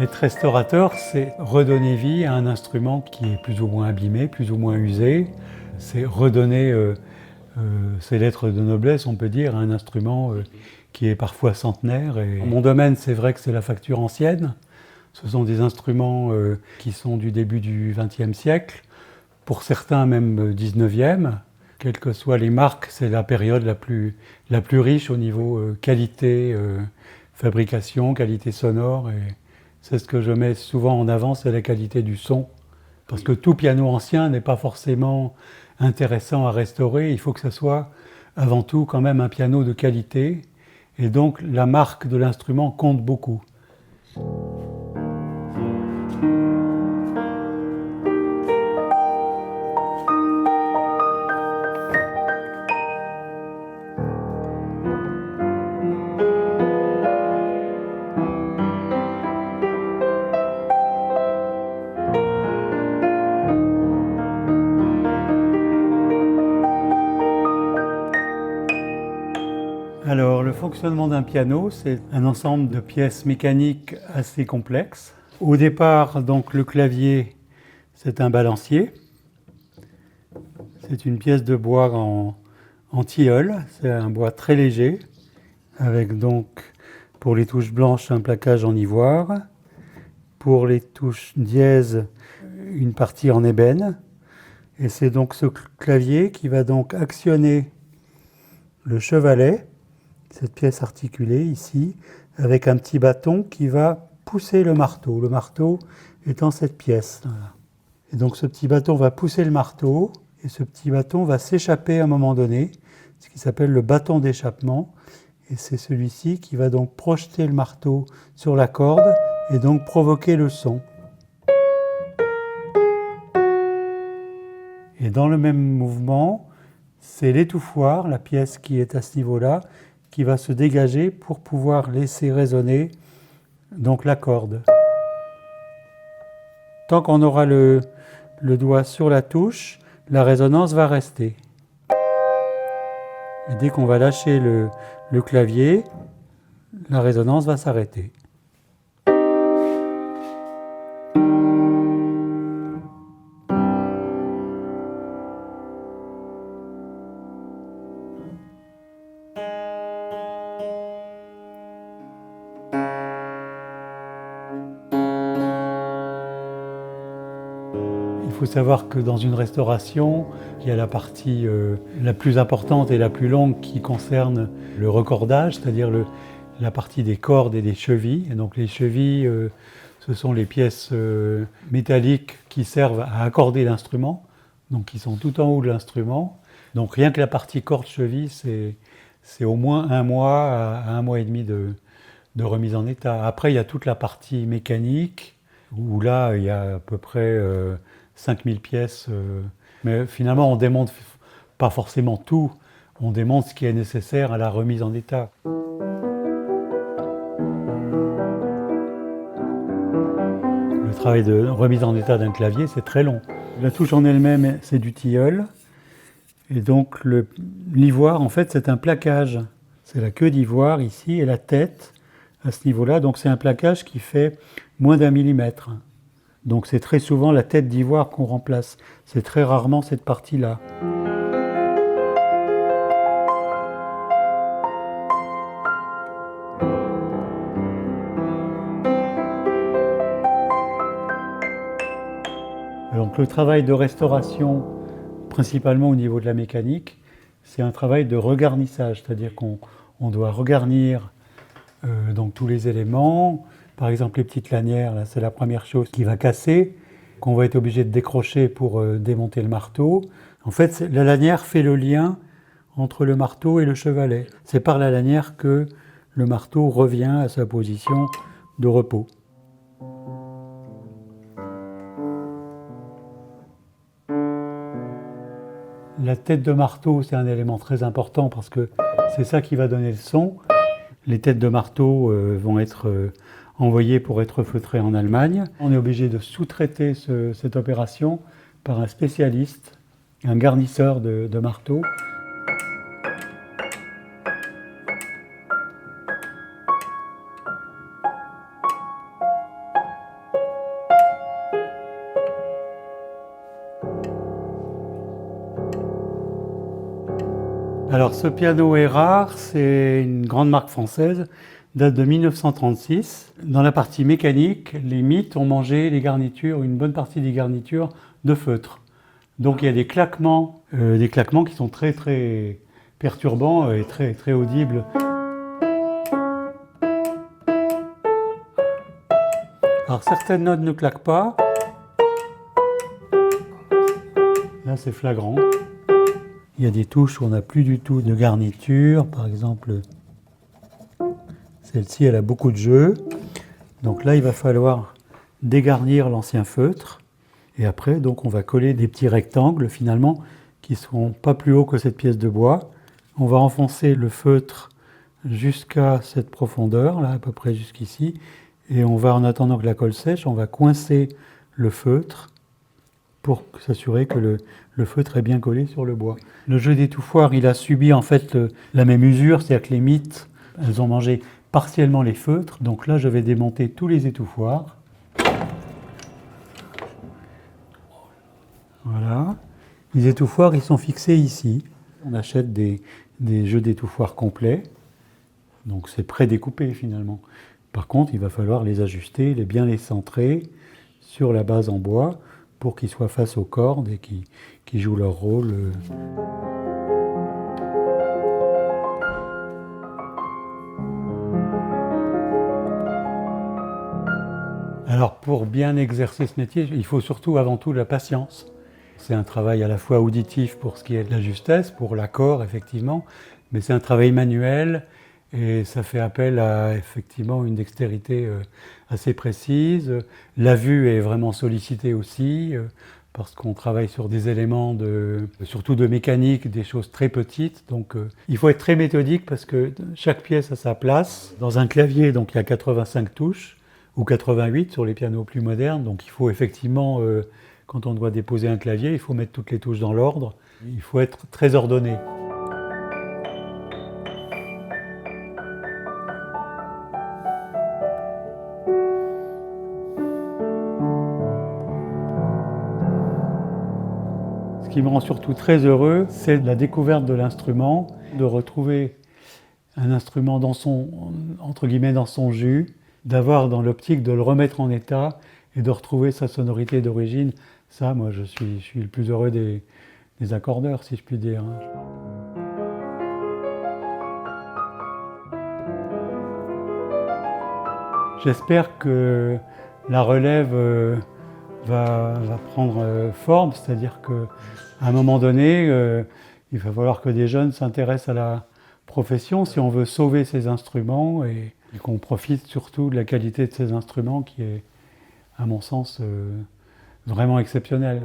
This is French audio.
Être restaurateur, c'est redonner vie à un instrument qui est plus ou moins abîmé, plus ou moins usé. C'est redonner ses lettres de noblesse, on peut dire, à un instrument qui est parfois centenaire. Et dans mon domaine, c'est vrai que c'est la facture ancienne. Ce sont des instruments qui sont du début du XXe siècle, pour certains même XIXe. Quelles que soient les marques, c'est la période la plus riche au niveau qualité, fabrication, qualité sonore. Et c'est ce que je mets souvent en avant, c'est la qualité du son. Parce que tout piano ancien n'est pas forcément intéressant à restaurer. Il faut que ce soit avant tout quand même un piano de qualité. Et donc la marque de l'instrument compte beaucoup. Alors, le fonctionnement d'un piano, c'est un ensemble de pièces mécaniques assez complexes. Au départ, donc, le clavier, c'est un balancier. C'est une pièce de bois en tilleul. C'est un bois très léger, avec donc, pour les touches blanches, un plaquage en ivoire. Pour les touches dièse, une partie en ébène. Et c'est donc ce clavier qui va donc actionner le chevalet, cette pièce articulée ici, avec un petit bâton qui va pousser le marteau étant cette pièce. Voilà. Et donc ce petit bâton va pousser le marteau, et ce petit bâton va s'échapper à un moment donné, ce qui s'appelle le bâton d'échappement, et c'est celui-ci qui va donc projeter le marteau sur la corde, et donc provoquer le son. Et dans le même mouvement, c'est l'étouffoir, la pièce qui est à ce niveau-là, qui va se dégager pour pouvoir laisser résonner donc la corde. Tant qu'on aura le doigt sur la touche, la résonance va rester. Et dès qu'on va lâcher le clavier, la résonance va s'arrêter. Il faut savoir que dans une restauration, il y a la partie la plus importante et la plus longue qui concerne le recordage, c'est-à-dire la partie des cordes et des chevilles. Et donc les chevilles, ce sont les pièces métalliques qui servent à accorder l'instrument, donc qui sont tout en haut de l'instrument. Donc rien que la partie corde-cheville, c'est au moins 1 mois à 1 mois et demi de remise en état. Après, il y a toute la partie mécanique, où là, il y a à peu près 5000 pièces. Mais finalement, on ne démonte pas forcément tout, on démonte ce qui est nécessaire à la remise en état. Le travail de remise en état d'un clavier, c'est très long. La touche en elle-même, c'est du tilleul. Et donc, l'ivoire, en fait, c'est un plaquage. C'est la queue d'ivoire ici et la tête à ce niveau-là. Donc, c'est un plaquage qui fait moins d'1 millimètre. Donc c'est très souvent la tête d'ivoire qu'on remplace. C'est très rarement cette partie-là. Donc le travail de restauration, principalement au niveau de la mécanique, c'est un travail de regarnissage, c'est-à-dire qu'on doit regarnir donc tous les éléments. Par exemple, les petites lanières, là, c'est la première chose qui va casser, qu'on va être obligé de décrocher pour démonter le marteau. En fait, la lanière fait le lien entre le marteau et le chevalet. C'est par la lanière que le marteau revient à sa position de repos. La tête de marteau, c'est un élément très important parce que c'est ça qui va donner le son. Les têtes de marteau vont être envoyées pour être feutrées en Allemagne. On est obligé de sous-traiter cette opération par un spécialiste, un garnisseur de marteau. Alors ce piano est rare, c'est une grande marque française, date de 1936. Dans la partie mécanique, les mythes ont mangé les garnitures, une bonne partie des garnitures de feutre. Donc il y a des claquements qui sont très très perturbants et très très audibles. Alors certaines notes ne claquent pas. Là c'est flagrant. Il y a des touches où on n'a plus du tout de garniture. Par exemple, celle-ci elle a beaucoup de jeu. Donc là il va falloir dégarnir l'ancien feutre. Et après donc on va coller des petits rectangles finalement qui ne seront pas plus hauts que cette pièce de bois. On va enfoncer le feutre jusqu'à cette profondeur, là à peu près jusqu'ici. Et on va, en attendant que la colle sèche, on va coincer le feutre pour s'assurer que le feutre est bien collé sur le bois. Le jeu d'étouffoir, il a subi en fait la même usure, c'est-à-dire que les mythes, elles ont mangé partiellement les feutres. Donc là, je vais démonter tous les étouffoirs. Voilà. Les étouffoirs, ils sont fixés ici. On achète des jeux d'étouffoirs complets. Donc c'est prédécoupé finalement. Par contre, il va falloir les ajuster, bien les centrer sur la base en bois pour qu'ils soient face aux cordes et qu'ils jouent leur rôle. Alors pour bien exercer ce métier, il faut surtout avant tout de la patience. C'est un travail à la fois auditif pour ce qui est de la justesse, pour l'accord effectivement, mais c'est un travail manuel et ça fait appel à effectivement une dextérité assez précise. La vue est vraiment sollicitée aussi parce qu'on travaille sur des éléments surtout de mécanique, des choses très petites. Donc il faut être très méthodique parce que chaque pièce a sa place. Dans un clavier, donc il y a 85 touches ou 88 sur les pianos plus modernes. Donc il faut effectivement quand on doit déposer un clavier, il faut mettre toutes les touches dans l'ordre. Il faut être très ordonné. Ce qui me rend surtout très heureux, c'est la découverte de l'instrument, de retrouver un instrument dans son, entre guillemets, dans son jus, d'avoir dans l'optique de le remettre en état et de retrouver sa sonorité d'origine. Ça, moi, je suis le plus heureux des accordeurs, si je puis dire. J'espère que la relève va prendre forme, c'est-à-dire qu'à un moment donné, il va falloir que des jeunes s'intéressent à la profession si on veut sauver ces instruments et qu'on profite surtout de la qualité de ces instruments qui est, à mon sens, vraiment exceptionnelle.